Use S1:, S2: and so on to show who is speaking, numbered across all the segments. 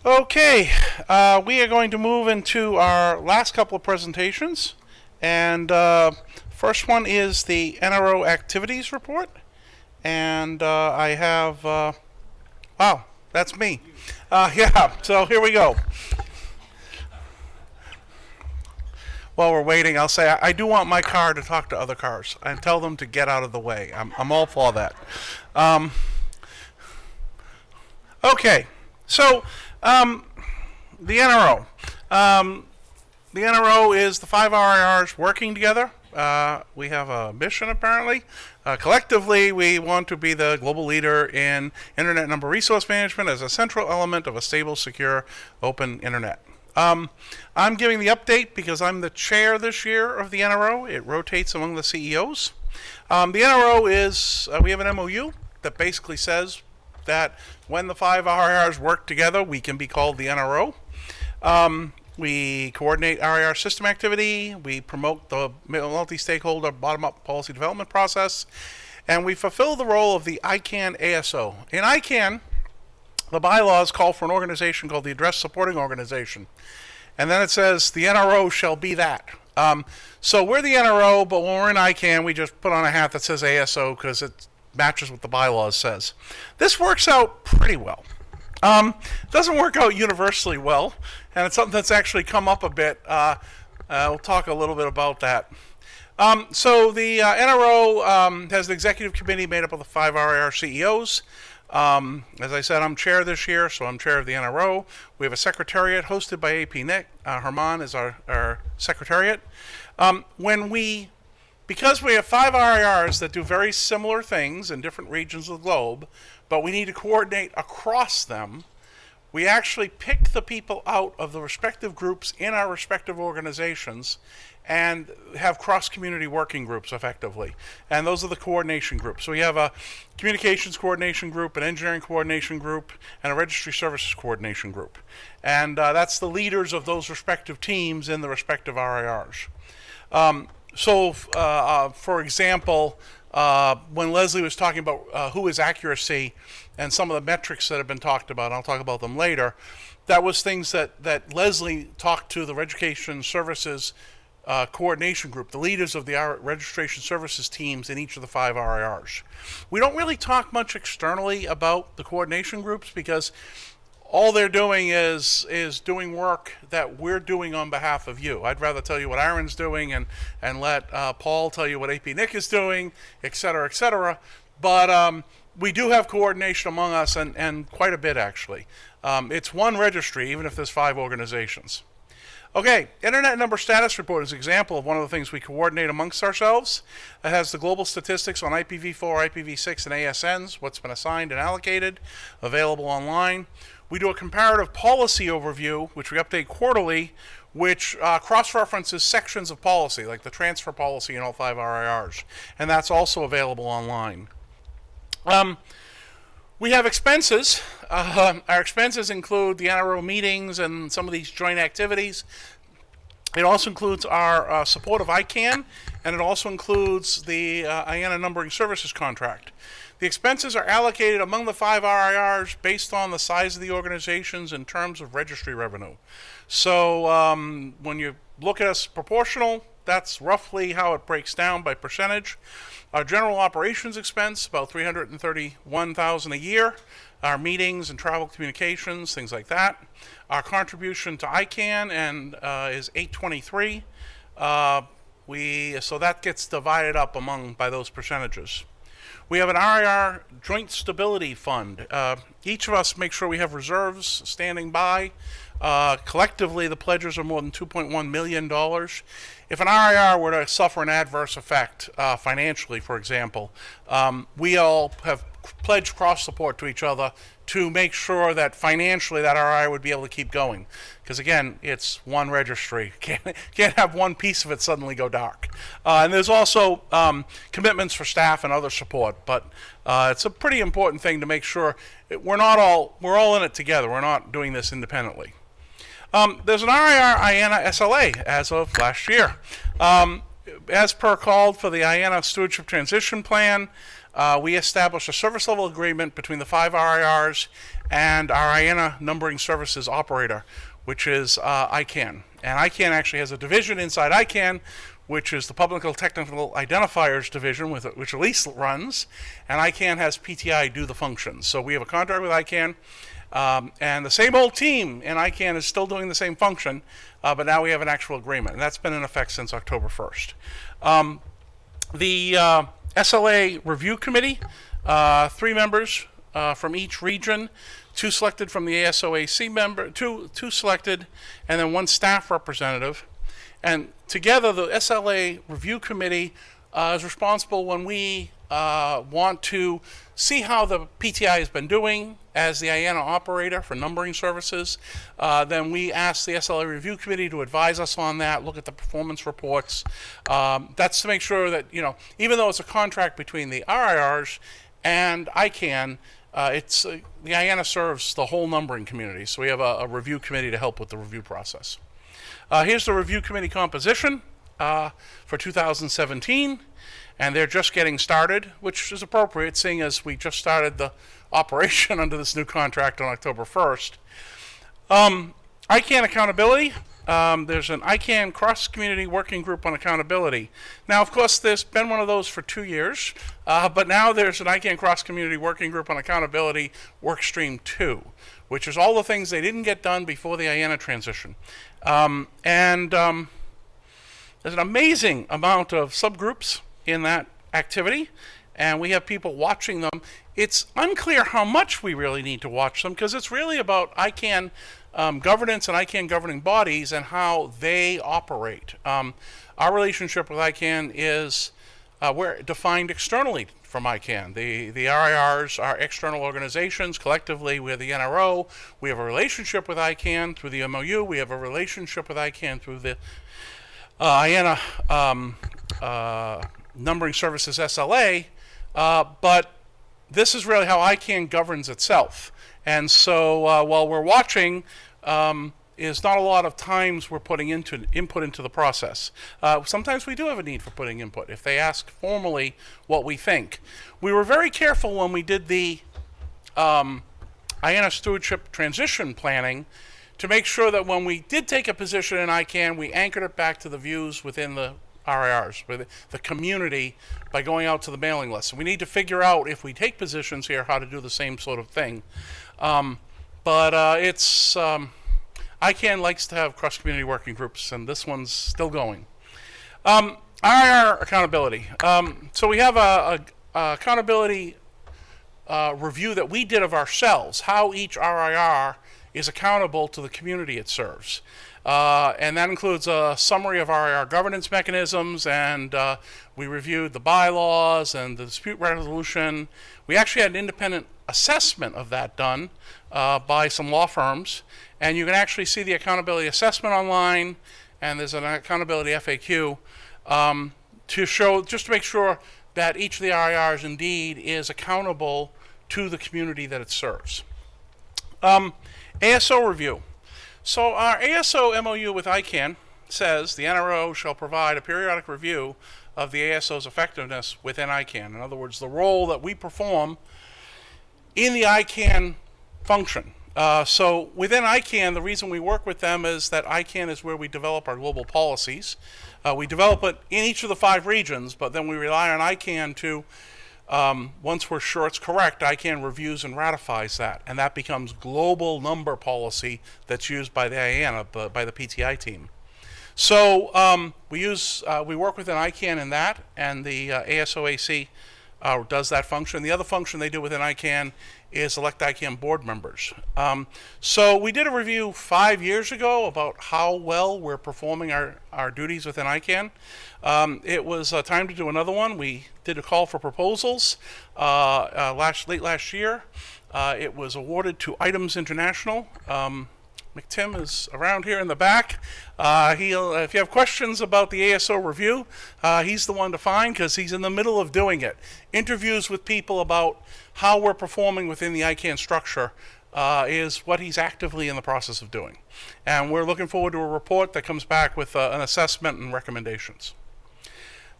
S1: Okay, we are going to move into our last couple of presentations, and first one is the NRO Activities Report, and I have, wow, that's me. Yeah, so here we go. While we're waiting, I'll say I do want my car to talk to other cars and tell them to get out of the way. I'm all for that. Okay, so the NRO. The NRO is the 5 RIRs working together. We have a mission, apparently. Collectively, we want to be the global leader in Internet number resource management as a central element of a stable, secure, open Internet. I'm giving the update because I'm the chair this year of the NRO. It rotates among the CEOs. The NRO is, we have an MOU that basically says that when the 5 RIRs work together, we can be called the NRO. We coordinate RIR system activity, we promote the multi-stakeholder bottom-up policy development process, and we fulfill the role of the ICANN ASO. In ICANN, the bylaws call for an organization called the Address Supporting Organization. And then it says the NRO shall be that. So we're the NRO, but when we're in ICANN, we just put on a hat that says ASO because it matches what the bylaws says. This works out pretty well. Doesn't work out universally well, and it's something that's actually come up a bit. We'll talk a little bit about that. So the NRO has an executive committee made up of the 5 RIR CEOs. As I said, I'm chair this year, so I'm chair of the NRO. We have a secretariat hosted by AP Nick. Herman is our secretariat. Because we have 5 RIRs that do very similar things in different regions of the globe, but we need to coordinate across them, we actually pick the people out of the respective groups in our respective organizations and have cross-community working groups effectively. And those are the coordination groups. So we have a communications coordination group, an engineering coordination group, and a registry services coordination group. And that's the leaders of those respective teams in the respective RIRs. For example, when Leslie was talking about who is accuracy and some of the metrics that have been talked about, and I'll talk about them later, that was things that Leslie talked to the registration services coordination group, the leaders of the registration services teams in each of the 5 RIRs. We don't really talk much externally about the coordination groups because all they're doing is doing work that we're doing on behalf of you. I'd rather tell you what ARIN's doing and let Paul tell you what AP Nick is doing, et cetera, et cetera. But we do have coordination among us, and quite a bit, actually. It's one registry, even if there's 5 organizations. Okay, Internet Number Status Report is an example of one of the things we coordinate amongst ourselves. It has the global statistics on IPv4, IPv6, and ASNs, what's been assigned and allocated, available online. We do a comparative policy overview, which we update quarterly, which cross-references sections of policy, like the transfer policy in all 5 RIRs, and that's also available online. We have expenses. Our expenses include the NRO meetings and some of these joint activities. It also includes our support of ICANN, and it also includes the IANA numbering services contract. The expenses are allocated among the 5 RIRs based on the size of the organizations in terms of registry revenue. So when you look at us proportional, that's roughly how it breaks down by percentage. Our general operations expense, about $331,000 a year. Our meetings and travel communications, things like that. Our contribution to ICANN is $823. So that gets divided up by those percentages. We have an RIR Joint Stability Fund. Each of us make sure we have reserves standing by. Collectively, the pledges are more than $2.1 million. If an RIR were to suffer an adverse effect financially, for example, we all have pledged cross-support to each other to make sure that financially that RIR would be able to keep going. Because again, it's one registry. Can't have one piece of it suddenly go dark. And there's also commitments for staff and other support, but it's a pretty important thing to make sure we're all in it together. We're not doing this independently. There's an RIR IANA SLA as of last year. As per called for the IANA Stewardship Transition Plan, we established a service level agreement between the 5 RIRs and our IANA numbering services operator, which is ICANN. And ICANN actually has a division inside ICANN, which is the Public Technical Identifiers Division, which Elise runs, and ICANN has PTI do the functions. So we have a contract with ICANN, and the same old team in ICANN is still doing the same function, but now we have an actual agreement, and that's been in effect since October 1st. The SLA Review Committee, 3 members from each region, 2 selected from the ASOAC member, 2 selected, and then 1 staff representative. And together, the SLA Review Committee is responsible when we want to see how the PTI has been doing as the IANA operator for numbering services. Then we ask the SLA Review Committee to advise us on that, look at the performance reports. That's to make sure that, even though it's a contract between the RIRs and ICANN, the IANA serves the whole numbering community. So we have a review committee to help with the review process. Here's the review committee composition for 2017, and they're just getting started, which is appropriate, seeing as we just started the operation under this new contract on October 1st. ICANN accountability. There's an ICANN cross-community working group on accountability. Now, of course, there's been one of those for 2 years, but now there's an ICANN cross-community working group on accountability workstream 2, which is all the things they didn't get done before the IANA transition. There's an amazing amount of subgroups in that activity, and we have people watching them. It's unclear how much we really need to watch them, because it's really about ICANN governance and ICANN governing bodies and how they operate. Our relationship with ICANN is we're defined externally from ICANN. The RIRs are external organizations. Collectively, we're the NRO. We have a relationship with ICANN through the MOU. We have a relationship with ICANN through the IANA Numbering Services SLA. But this is really how ICANN governs itself. And so while we're watching, is not a lot of times we're putting input into the process. Sometimes we do have a need for putting input if they ask formally what we think. We were very careful when we did the IANA stewardship transition planning to make sure that when we did take a position in ICANN, we anchored it back to the views within the RIRs, with the community, by going out to the mailing list. And we need to figure out, if we take positions here, how to do the same sort of thing. ICANN likes to have cross-community working groups, and this one's still going. RIR accountability. So we have a accountability review that we did of ourselves, how each RIR is accountable to the community it serves. And that includes a summary of RIR governance mechanisms, and we reviewed the bylaws and the dispute resolution. We actually had an independent assessment of that done by some law firms, and you can actually see the accountability assessment online, and there's an accountability FAQ to show, just to make sure that each of the RIRs indeed is accountable to the community that it serves. ASO review. So our ASO MOU with ICANN says the NRO shall provide a periodic review of the ASO's effectiveness within ICANN. In other words, the role that we perform in the ICANN function. So within ICANN, the reason we work with them is that ICANN is where we develop our global policies. We develop it in each of the 5 regions, but then we rely on ICANN to, once we're sure it's correct, ICANN reviews and ratifies that, and that becomes global number policy that's used by the IANA, by the PTI team. So we work within ICANN in that, and the ASOAC does that function. The other function they do within ICANN is elect ICANN board members. So we did a review 5 years ago about how well we're performing our duties within ICANN. It was time to do another one. We did a call for proposals late last year. It was awarded to Items International. McTim is around here in the back. If you have questions about the ASO review, he's the one to find, because he's in the middle of doing it. Interviews with people about how we're performing within the ICANN structure is what he's actively in the process of doing. And we're looking forward to a report that comes back with an assessment and recommendations.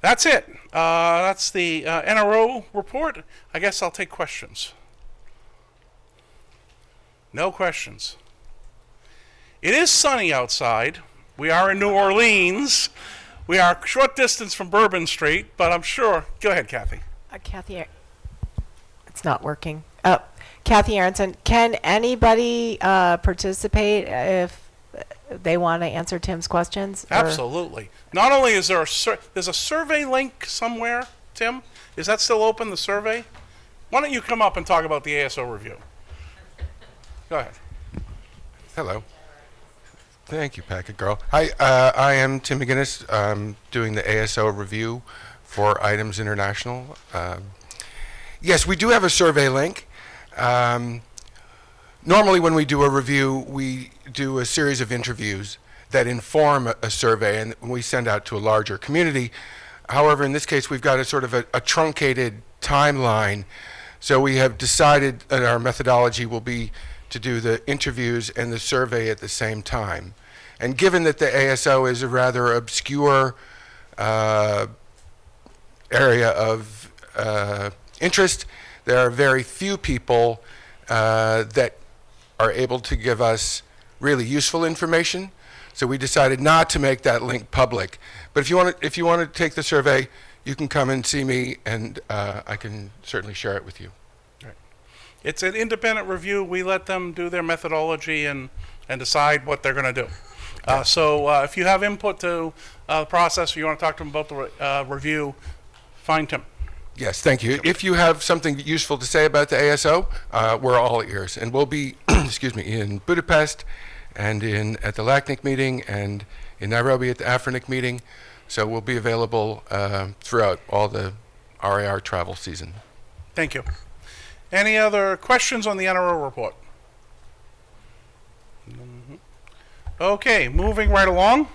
S1: That's it. That's the NRO report. I guess I'll take questions. No questions. It is sunny outside. We are in New Orleans. We are a short distance from Bourbon Street, but I'm sure. Go ahead, Kathy.
S2: Kathy, it's not working. Kathy Aronson, can anybody participate if they want to answer Tim's questions?
S1: Absolutely. Not only is there there's a survey link somewhere, Tim. Is that still open, the survey? Why don't you come up and talk about the ASO review? Go ahead.
S3: Hello. Thank you, Packet Girl. Hi, I am Tim McGinnis. I'm doing the ASO review for Items International. Yes, we do have a survey link. Normally when we do a review, we do a series of interviews that inform a survey and we send out to a larger community. However, in this case, we've got a sort of a truncated timeline. So we have decided that our methodology will be to do the interviews and the survey at the same time. And given that the ASO is a rather obscure area of interest, there are very few people that are able to give us really useful information. So we decided not to make that link public. But if you want to take the survey, you can come and see me, and I can certainly share it with you.
S1: It's an independent review. We let them do their methodology and decide what they're going to do. So if you have input to the process or you want to talk to them about the review, find Tim.
S3: Yes, thank you. If you have something useful to say about the ASO, we're all ears. And we'll be, excuse me, in Budapest and at the LACNIC meeting and in Nairobi at the AFRINIC meeting. So we'll be available throughout all the RAR travel season.
S1: Thank you. Any other questions on the NRO report? Okay, moving right along.